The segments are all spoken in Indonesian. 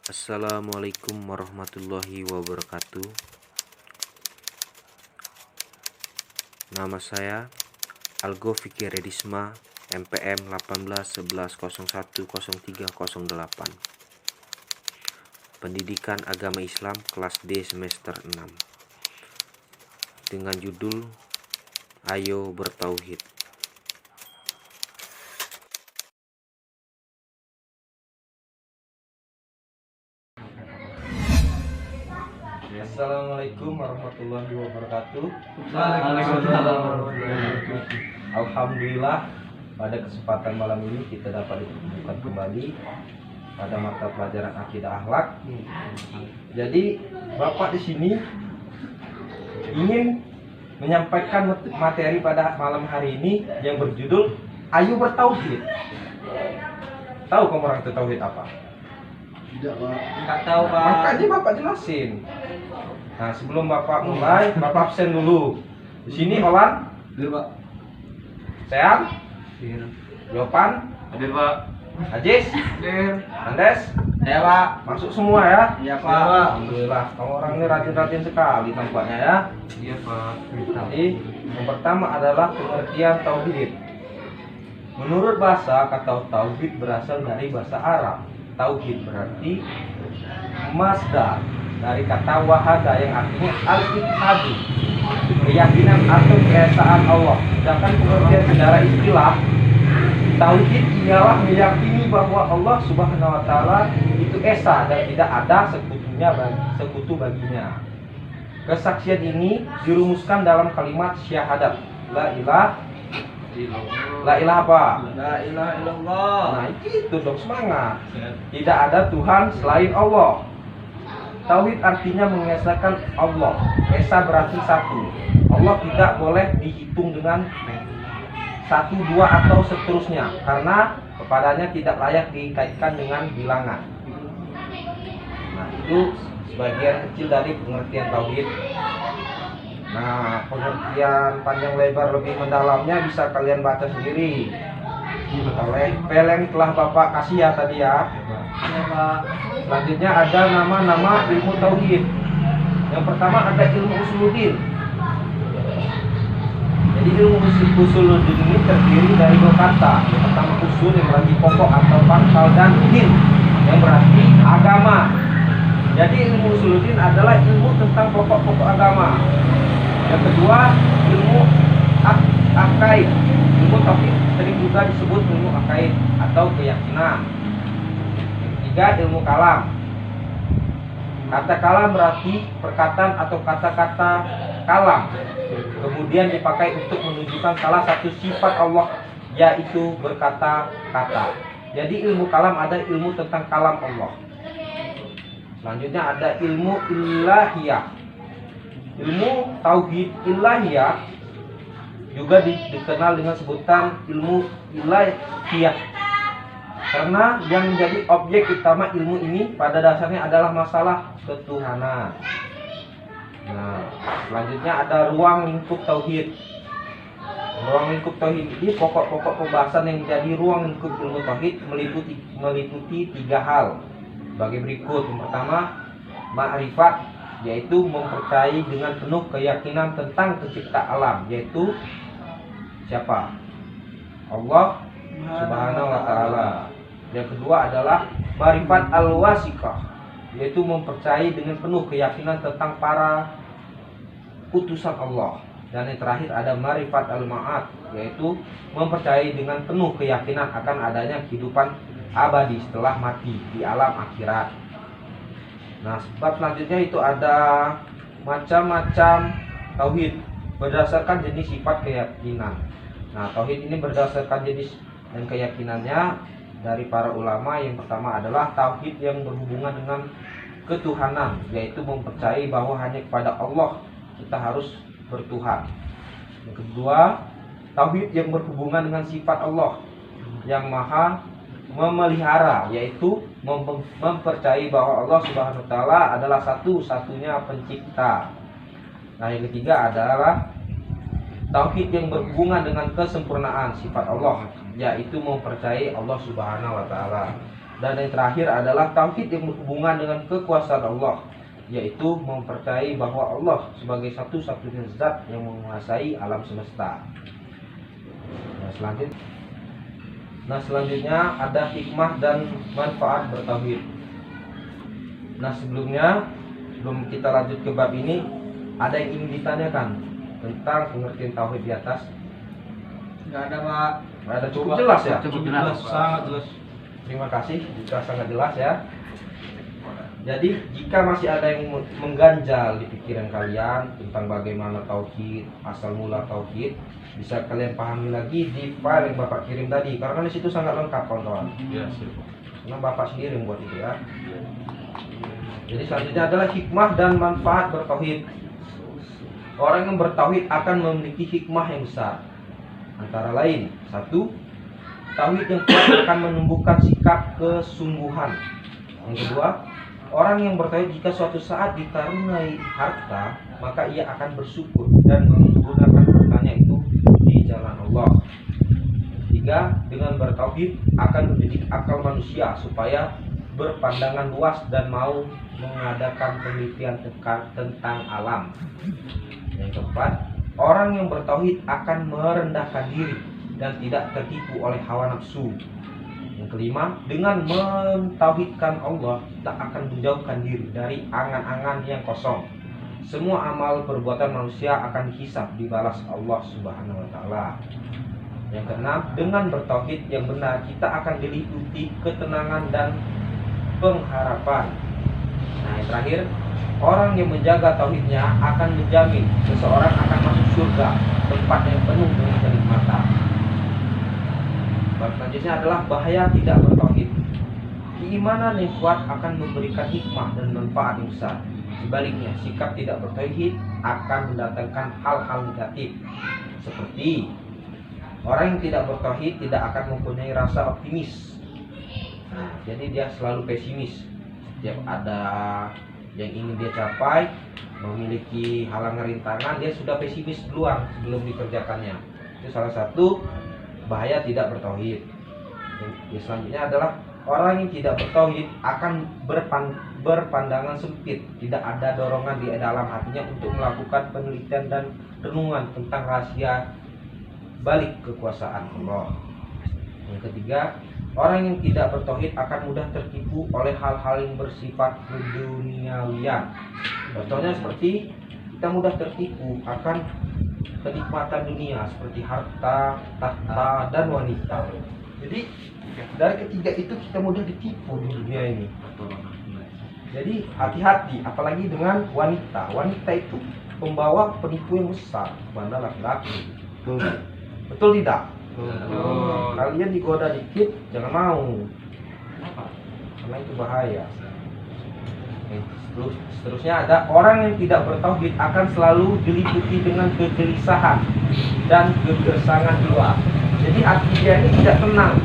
Assalamualaikum warahmatullahi wabarakatuh. Nama saya Algo Fikri Redisma, MPM 1811010308. Pendidikan Agama Islam kelas D semester 6. Dengan judul Ayo Bertauhid. Assalamualaikum warahmatullahi wabarakatuh. Waalaikumsalam warahmatullahi wabarakatuh. Alhamdulillah, pada kesempatan malam ini kita dapat ditemukan kembali pada mata pelajaran akidah akhlak. Jadi Bapak di sini ingin menyampaikan materi pada malam hari ini yang berjudul Ayo Bertauhid. Tahu kamu orang itu tauhid apa? Tidak, Pak. Nggak tahu, Pak. Makanya Bapak jelasin. Nah, sebelum Bapak mulai, Bapak absen dulu. Di sini Olan, Hadir, Pak. Sean, Hadir. Yopan, Hadir, Pak. Ajis, Hadir. Andes, Ya, Pak. masuk semua ya? Iya, Pak. Alhamdulillah, kamu orang ini rajin-rajin sekali tampaknya ya. Iya, Pak. Jadi, yang pertama adalah pengertian tauhid. Menurut bahasa, kata tauhid berasal dari bahasa Arab. Tauhid berarti masdar dari kata wahada yang artinya al-ittihadu, keyakinan atau keesaan Allah. Sedangkan pengertian secara istilah, tauhid ialah meyakini bahwa Allah Subhanahu wa taala itu esa dan tidak ada sekutu baginya. Kesaksian ini dirumuskan dalam kalimat syahadat la ilaha apa? La ilaha illallah. Nah itu dong, semangat. Tidak ada Tuhan selain Allah. Tauhid artinya mengesahkan Allah. Esa berarti satu. Allah tidak boleh dihitung dengan satu, dua atau seterusnya, karena kepadanya tidak layak dikaitkan dengan bilangan. Nah itu sebagian kecil dari pengertian tauhid. Nah, pengertian panjang lebar lebih mendalamnya bisa kalian baca sendiri oleh peleng telah Bapak kasih ya tadi ya. Iya, Pak. Selanjutnya ada nama-nama ilmu tauhid. Yang pertama ada ilmu usuluddin. Jadi ilmu usuluddin ini terdiri dari dua kata. Yang pertama usul yang berarti pokok atau pangkal, dan din yang berarti agama. Jadi ilmu usuluddin adalah ilmu tentang pokok-pokok agama. Yang kedua, ilmu akaid. Ilmu tauhid sering juga disebut ilmu akaid atau keyakinan. Yang ketiga, ilmu kalam. Kata kalam berarti perkataan atau kata-kata kalam. Kemudian dipakai untuk menunjukkan salah satu sifat Allah, yaitu berkata-kata. Jadi ilmu kalam ada ilmu tentang kalam Allah. Selanjutnya ada ilmu ilahiyah. Ilmu tauhid ilahiyah juga dikenal dengan sebutan ilmu ilahiyah, karena yang menjadi objek utama ilmu ini pada dasarnya adalah masalah ketuhanan. Nah, selanjutnya ada ruang lingkup tauhid. Ruang lingkup tauhid ini pokok-pokok pembahasan yang menjadi ruang lingkup ilmu tauhid meliputi tiga hal sebagai berikut. Yang pertama, ma'rifat, yaitu mempercayai dengan penuh keyakinan tentang pencipta alam, yaitu siapa? Allah Subhanahu wa taala. Yang kedua adalah ma'rifat al-wasiqah, yaitu mempercayai dengan penuh keyakinan tentang para utusan Allah. Dan yang terakhir ada ma'rifat al-ma'ad, yaitu mempercayai dengan penuh keyakinan akan adanya kehidupan abadi setelah mati di alam akhirat. Nah, sebab selanjutnya itu ada macam-macam tauhid berdasarkan jenis sifat keyakinan. Nah, tauhid ini berdasarkan jenis dan keyakinannya dari para ulama. Yang pertama adalah tauhid yang berhubungan dengan ketuhanan, yaitu mempercayai bahwa hanya kepada Allah kita harus bertuhan. Yang kedua, tauhid yang berhubungan dengan sifat Allah yang maha memelihara, yaitu mempercayai bahwa Allah Subhanahu wa taala adalah satu-satunya pencipta. Nah, yang ketiga adalah tauhid yang berhubungan dengan kesempurnaan sifat Allah, yaitu mempercayai Allah Subhanahu wa taala. Dan yang terakhir adalah tauhid yang berhubungan dengan kekuasaan Allah, yaitu mempercayai bahwa Allah sebagai satu-satunya zat yang menguasai alam semesta. Selanjutnya ada hikmah dan manfaat bertauhid. Sebelum kita lanjut ke bab ini, ada yang ingin ditanyakan tentang pengertian tauhid di atas? Nggak ada, Pak. Ada, cukup jelas ya? Cukup jelas, sangat jelas. Terima kasih, jika sangat jelas ya. Jadi jika masih ada yang mengganjal di pikiran kalian tentang bagaimana tauhid, asal mula tauhid, bisa kalian pahami lagi di file yang Bapak kirim tadi, karena di situ sangat lengkap kawan-kawan. Iya, sih. Karena Bapak sendiri yang buat itu ya. Jadi selanjutnya adalah hikmah dan manfaat bertauhid. Orang yang bertauhid akan memiliki hikmah yang besar. Antara lain, 1. Tauhid yang kuat akan menumbuhkan sikap kesungguhan. Yang kedua, orang yang bertauhid jika suatu saat dikaruniai harta, maka ia akan bersyukur dan menggunakan hartanya itu di jalan Allah. 3. Dengan bertauhid akan mendidik akal manusia supaya berpandangan luas dan mau mengadakan penelitian tentang alam. Yang keempat, orang yang bertauhid akan merendahkan diri dan tidak tertipu oleh hawa nafsu. Yang kelima, dengan mentauhidkan Allah, tak akan menjauhkan diri dari angan-angan yang kosong. Semua amal perbuatan manusia akan dihisab dibalas Allah Subhanahu wa taala. Yang keenam, dengan bertauhid yang benar, kita akan diliputi ketenangan dan pengharapan. Nah, yang terakhir, orang yang menjaga tauhidnya akan menjamin seseorang akan masuk surga, tempat yang penuh dengan kenikmatan. Selanjutnya adalah bahaya tidak bertauhid. Keimanan yang kuat akan memberikan hikmah dan manfaat yang besar. Sebaliknya, sikap tidak bertauhid akan mendatangkan hal-hal negatif, seperti orang yang tidak bertauhid tidak akan mempunyai rasa optimis. Nah, jadi dia selalu pesimis. Setiap ada yang ingin dia capai, memiliki halangan rintangan, dia sudah pesimis duluan sebelum dikerjakannya. Itu salah satu bahaya tidak bertauhid. Yang selanjutnya adalah orang yang tidak bertauhid akan berpandangan sempit, tidak ada dorongan di dalam hatinya untuk melakukan penelitian dan renungan tentang rahasia balik kekuasaan Allah. Yang ketiga, orang yang tidak bertauhid akan mudah tertipu oleh hal-hal yang bersifat keduniawian. Contohnya seperti kita mudah tertipu akan kenikmatan dunia seperti harta, tahta, dan wanita. Jadi dari ketiga itu kita mudah ditipu di dunia ini. Jadi hati-hati, apalagi dengan wanita. Wanita itu pembawa penipu yang besar kepada laki-laki. Betul tidak? Kalian digoda dikit, jangan mau, karena itu bahaya. Seterusnya ada orang yang tidak bertauhid akan selalu diliputi dengan kegelisahan dan kegersangan jiwa. Jadi hati dia ini tidak tenang,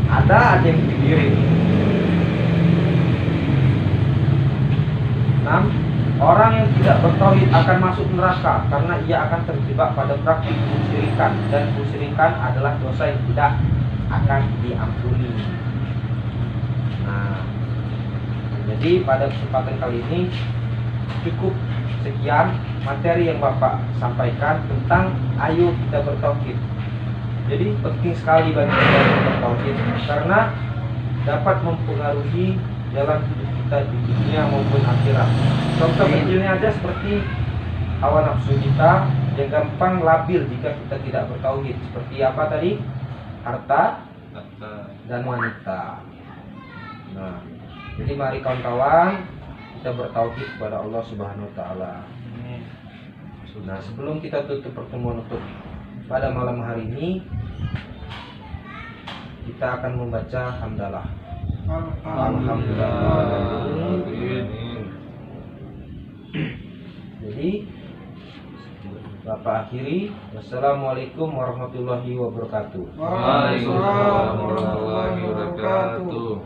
ada aja yang dipikirin. 6. Orang yang tidak bertauhid akan masuk neraka karena ia akan terjebak pada praktik kesyirikan, dan kesyirikan adalah dosa yang tidak akan diampuni. Nah, jadi pada kesempatan kali ini cukup sekian materi yang Bapak sampaikan tentang ayo kita bertauhid. Jadi penting sekali bagi kita untuk bertauhid karena dapat mempengaruhi jalan hidup kita di dunia maupun akhirat. Contoh kecilnya aja seperti hawa nafsu kita yang gampang labil jika kita tidak bertauhid. Seperti apa tadi? Harta dan wanita. Nah, jadi mari kawan-kawan kita bertauhid kepada Allah Subhanahu wa taala. Nah, sebelum kita tutup pertemuan untuk pada malam hari ini, kita akan membaca hamdalah. Alhamdulillah. Jadi Bapak akhiri, wassalamualaikum warahmatullahi wabarakatuh. Waalaikumsalam warahmatullahi wabarakatuh.